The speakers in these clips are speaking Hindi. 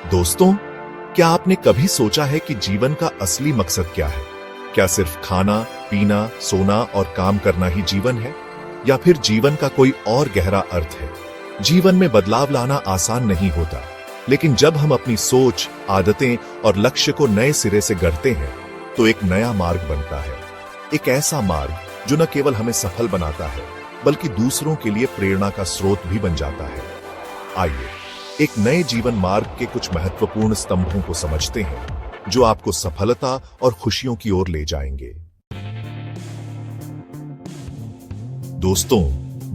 दोस्तों, क्या आपने कभी सोचा है कि जीवन का असली मकसद क्या है? क्या सिर्फ खाना, पीना, सोना और काम करना ही जीवन है? या फिर जीवन का कोई और गहरा अर्थ है? जीवन में बदलाव लाना आसान नहीं होता, लेकिन जब हम अपनी सोच, आदतें और लक्ष्य को नए सिरे से गढ़ते हैं, तो एक नया मार्ग बनता है। एक ऐसा मार्ग जो न केवल हमें सफल बनाता है, बल्कि दूसरों के लिए प्रेरणा का स्रोत भी बन जाता है। आइए एक नए जीवन मार्ग के कुछ महत्वपूर्ण स्तंभों को समझते हैं, जो आपको सफलता और खुशियों की ओर ले जाएंगे। दोस्तों,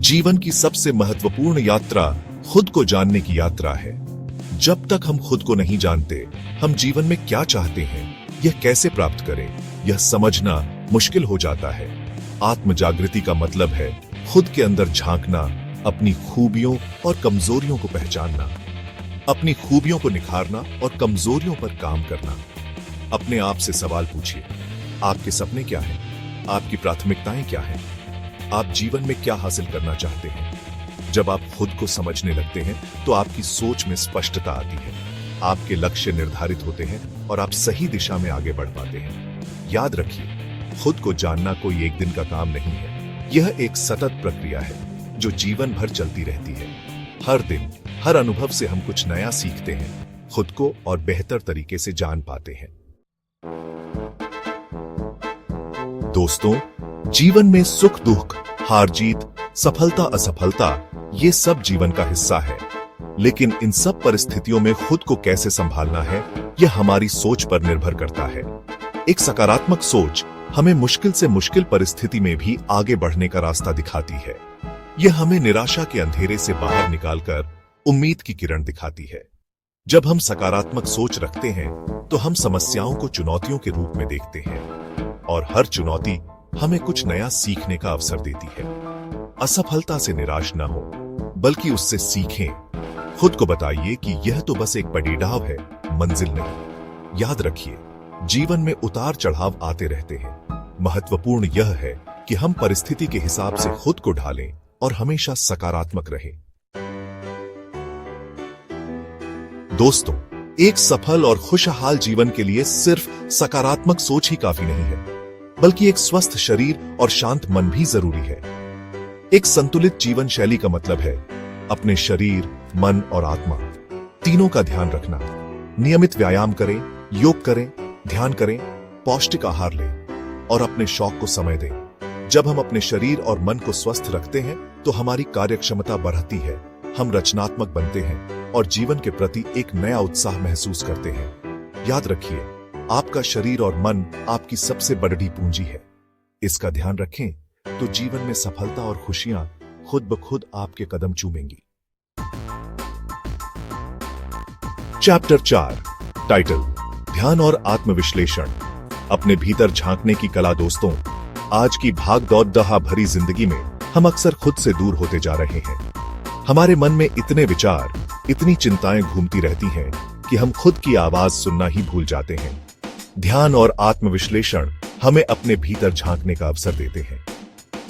जीवन की सबसे महत्वपूर्ण यात्रा खुद को जानने की यात्रा है। जब तक हम खुद को नहीं जानते, हम जीवन में क्या चाहते हैं, यह कैसे प्राप्त करें, यह समझना मुश्किल हो जाता है। आत्म जागृति का मतलब है खुद के अंदर झांकना, अपनी खूबियों और कमजोरियों को पहचानना, अपनी खूबियों को निखारना और कमजोरियों पर काम करना। अपने आप से सवाल पूछिए, आपके सपने क्या हैं? आपकी प्राथमिकताएं क्या हैं? आप जीवन में क्या हासिल करना चाहते हैं? जब आप खुद को समझने लगते हैं, तो आपकी सोच में स्पष्टता आती है, आपके लक्ष्य निर्धारित होते हैं और आप सही दिशा में आगे बढ़ पाते हैं। याद रखिए, खुद को जानना कोई एक दिन का काम नहीं है। यह एक सतत प्रक्रिया है जो जीवन भर चलती रहती है। हर दिन, हर अनुभव से हम कुछ नया सीखते हैं, खुद को और बेहतर तरीके से जान पाते हैं। दोस्तों, जीवन में सुख दुख, हार जीत, सफलता असफलता, ये सब जीवन का हिस्सा है। लेकिन इन सब परिस्थितियों में खुद को कैसे संभालना है, यह हमारी सोच पर निर्भर करता है। एक सकारात्मक सोच हमें मुश्किल से मुश्किल परिस्थिति में भी आगे बढ़ने का रास्ता दिखाती है। यह हमें निराशा के अंधेरे से बाहर निकालकर उम्मीद की किरण दिखाती है। जब हम सकारात्मक सोच रखते हैं, तो हम समस्याओं को चुनौतियों के रूप में देखते हैं और हर चुनौती हमें कुछ नया सीखने का अवसर देती है। असफलता से निराश न हो, बल्कि उससे सीखें। खुद को बताइए कि यह तो बस एक पड़ाव है, मंजिल नहीं। याद रखिए, जीवन में उतार चढ़ाव आते रहते हैं। महत्वपूर्ण यह है कि हम परिस्थिति के हिसाब से खुद को ढालें और हमेशा सकारात्मक रहें। दोस्तों, एक सफल और खुशहाल जीवन के लिए सिर्फ सकारात्मक सोच ही काफी नहीं है, बल्कि एक स्वस्थ शरीर और शांत मन भी जरूरी है। एक संतुलित जीवन शैली का मतलब है अपने शरीर, मन और आत्मा तीनों का ध्यान रखना। नियमित व्यायाम करें, योग करें, ध्यान करें, पौष्टिक आहार लें और अपने शौक को समय दें। जब हम अपने शरीर और मन को स्वस्थ रखते हैं, तो हमारी कार्यक्षमता बढ़ती है, हम रचनात्मक बनते हैं और जीवन के प्रति एक नया उत्साह महसूस करते हैं। याद रखिए, आपका शरीर और मन आपकी सबसे बड़ी पूंजी है। इसका ध्यान रखें तो जीवन में सफलता और खुशियां खुद ब खुद आपके कदम चूमेंगी। चैप्टर 4, टाइटल, ध्यान और आत्मविश्लेषण, अपने भीतर झांकने की कला। दोस्तों, आज की भाग दौड़ भरी जिंदगी में हम अक्सर खुद से दूर होते जा रहे हैं। हमारे मन में इतने विचार, इतनी चिंताएं घूमती रहती हैं कि हम खुद की आवाज सुनना ही भूल जाते हैं। ध्यान और आत्मविश्लेषण हमें अपने भीतर झांकने का अवसर देते हैं।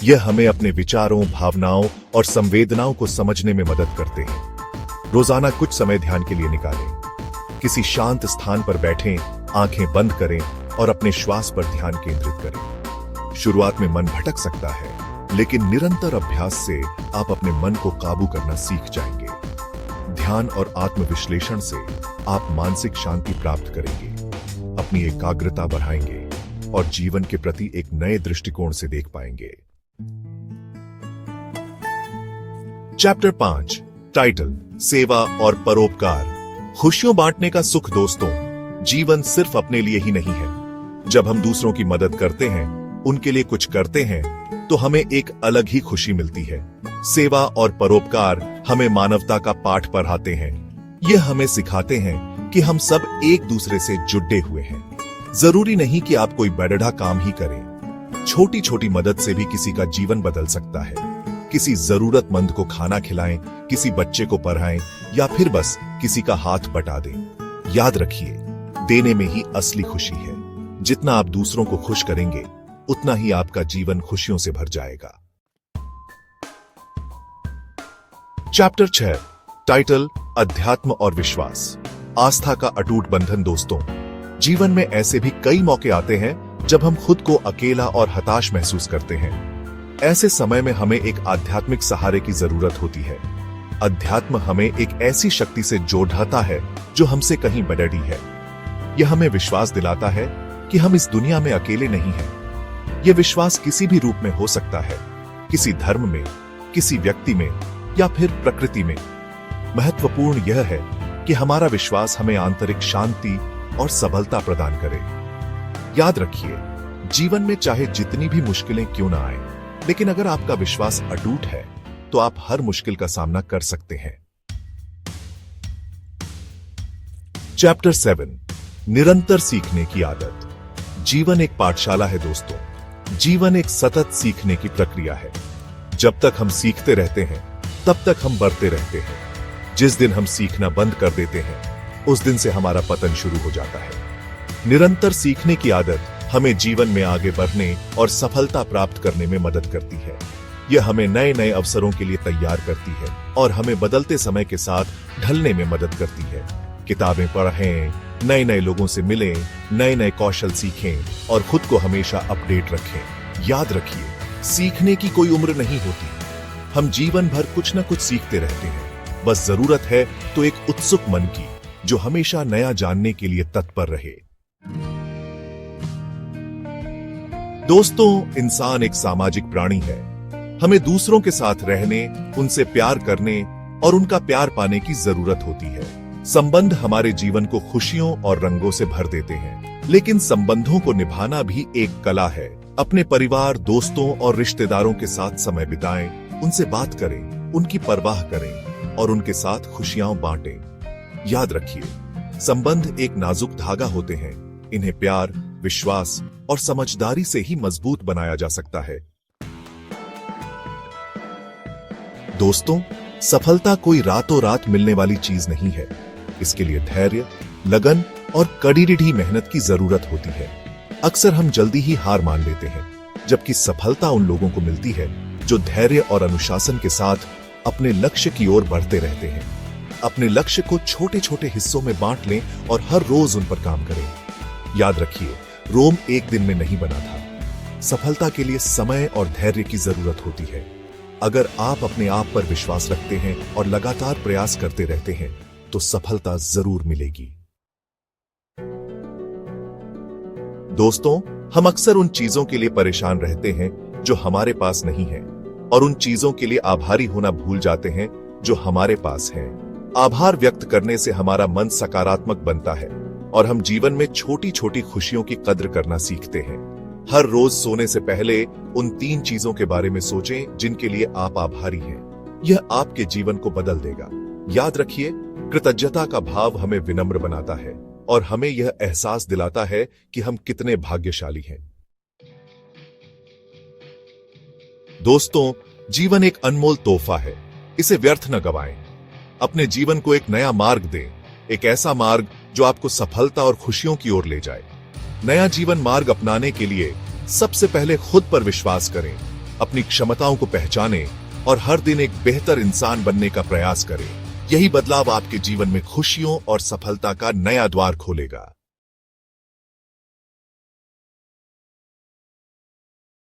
यह हमें अपने विचारों, भावनाओं और संवेदनाओं को समझने में मदद करते हैं। रोजाना कुछ समय ध्यान के लिए निकालें। किसी शांत स्थान पर बैठें, आंखें बंद करें और अपने श्वास पर ध्यान केंद्रित करें। शुरुआत में मन भटक सकता है, लेकिन निरंतर अभ्यास से आप अपने मन को काबू करना सीख जाएंगे। ध्यान और आत्मविश्लेषण से आप मानसिक शांति प्राप्त करेंगे, अपनी एकाग्रता बढ़ाएंगे और जीवन के प्रति एक नए दृष्टिकोण से देख पाएंगे। चैप्टर 5, टाइटल, सेवा और परोपकार, खुशियों बांटने का सुख। दोस्तों, जीवन सिर्फ अपने लिए ही नहीं है। जब हम दूसरों की मदद करते हैं, उनके लिए कुछ करते हैं, तो हमें एक अलग ही खुशी मिलती है। सेवा और परोपकार हमें मानवता का पाठ पढ़ाते हैं। यह हमें सिखाते हैं कि हम सब एक दूसरे से जुड़े हुए हैं। जरूरी नहीं कि आप कोई बड़ा काम ही करें। छोटी छोटी मदद से भी किसी का जीवन बदल सकता है। किसी जरूरतमंद को खाना खिलाएं, किसी बच्चे को पढ़ाएं या फिर बस किसी का हाथ बटा दें। याद रखिए, देने में ही असली खुशी है। जितना आप दूसरों को खुश करेंगे, उतना ही आपका जीवन खुशियों से भर जाएगा। चैप्टर 6, टाइटल, अध्यात्म और विश्वास, आस्था का अटूट बंधन। दोस्तों, जीवन में ऐसे भी कई मौके आते हैं जब हम खुद को अकेला और हताश महसूस करते हैं। ऐसे समय में हमें एक आध्यात्मिक सहारे की जरूरत होती है। अध्यात्म हमें एक ऐसी शक्ति से जोड़ता है जो हमसे कहीं बड़ी है। यह हमें विश्वास दिलाता है कि हम इस दुनिया में अकेले नहीं हैं। यह विश्वास किसी भी रूप में हो सकता है, किसी धर्म में, किसी व्यक्ति में या फिर प्रकृति में। महत्वपूर्ण यह है कि हमारा विश्वास हमें आंतरिक शांति और सबलता प्रदान करे। याद रखिए, जीवन में चाहे जितनी भी मुश्किलें क्यों ना आए, लेकिन अगर आपका विश्वास अटूट है तो आप हर मुश्किल का सामना कर सकते हैं। चैप्टर 7, निरंतर सीखने की आदत। जीवन एक पाठशाला है दोस्तों। जीवन एक सतत सीखने की प्रक्रिया है। जब तक हम सीखते रहते हैं तब तक हम बढ़ते रहते हैं। जिस दिन हम सीखना बंद कर देते हैं उस दिन से हमारा पतन शुरू हो जाता है। निरंतर सीखने की आदत हमें जीवन में आगे बढ़ने और सफलता प्राप्त करने में मदद करती है। यह हमें नए नए अवसरों के लिए तैयार करती है और हमें बदलते समय के साथ ढलने में मदद करती है। किताबें पढ़ें, नए नए लोगों से मिलें, नए नए कौशल सीखें और खुद को हमेशा अपडेट रखें। याद रखिए, सीखने की कोई उम्र नहीं होती। हम जीवन भर कुछ न कुछ सीखते रहते हैं। बस जरूरत है तो एक उत्सुक मन की, जो हमेशा नया जानने के लिए तत्पर रहे। दोस्तों, इंसान एक सामाजिक प्राणी है। हमें दूसरों के साथ रहने, उनसे प्यार करने और उनका प्यार पाने की जरूरत होती है। संबंध हमारे जीवन को खुशियों और रंगों से भर देते हैं, लेकिन संबंधों को निभाना भी एक कला है। अपने परिवार, दोस्तों और रिश्तेदारों के साथ समय बिताएं, उनसे बात करें, उनकी परवाह करें और उनके साथ खुशियां बांटें। याद रखिए, संबंध एक नाजुक धागा होते हैं। इन्हें प्यार, विश्वास और समझदारी से ही मजबूत बनाया जा सकता है। दोस्तों, सफलता कोई रातों रात मिलने वाली चीज नहीं है। इसके लिए धैर्य, लगन और कड़ी मेहनत की जरूरत होती है। अक्सर हम जल्दी ही हार मान लेते हैं, जबकि सफलता उन लोगों को मिलती है जो धैर्य और अनुशासन के साथ अपने लक्ष्य की ओर बढ़ते रहते हैं। अपने लक्ष्य को छोटे छोटे हिस्सों में बांट लें और हर रोज उन पर काम करें। याद रखिए, रोम एक दिन में नहीं बना था। सफलता के लिए समय और धैर्य की जरूरत होती है। अगर आप अपने आप पर विश्वास रखते हैं और लगातार प्रयास करते रहते हैं तो सफलता जरूर मिलेगी। दोस्तों, हम अक्सर उन चीजों के लिए परेशान रहते हैं जो हमारे पास नहीं है और उन चीजों के लिए आभारी होना भूल जाते हैं जो हमारे पास है। आभार व्यक्त करने से हमारा मन सकारात्मक बनता है और हम जीवन में छोटी छोटी खुशियों की कद्र करना सीखते हैं। हर रोज सोने से पहले उन 3 चीजों के बारे में सोचें जिनके लिए आप आभारी हैं। यह आपके जीवन को बदल देगा। याद रखिए, कृतज्ञता का भाव हमें विनम्र बनाता है और हमें यह एहसास दिलाता है कि हम कितने भाग्यशाली हैं। दोस्तों, जीवन एक अनमोल तोहफा है। इसे व्यर्थ न गवाएं। अपने जीवन को एक नया मार्ग दें, एक ऐसा मार्ग जो आपको सफलता और खुशियों की ओर ले जाए। नया जीवन मार्ग अपनाने के लिए सबसे पहले खुद पर विश्वास करें, अपनी क्षमताओं को पहचानें और हर दिन एक बेहतर इंसान बनने का प्रयास करें। यही बदलाव आपके जीवन में खुशियों और सफलता का नया द्वार खोलेगा।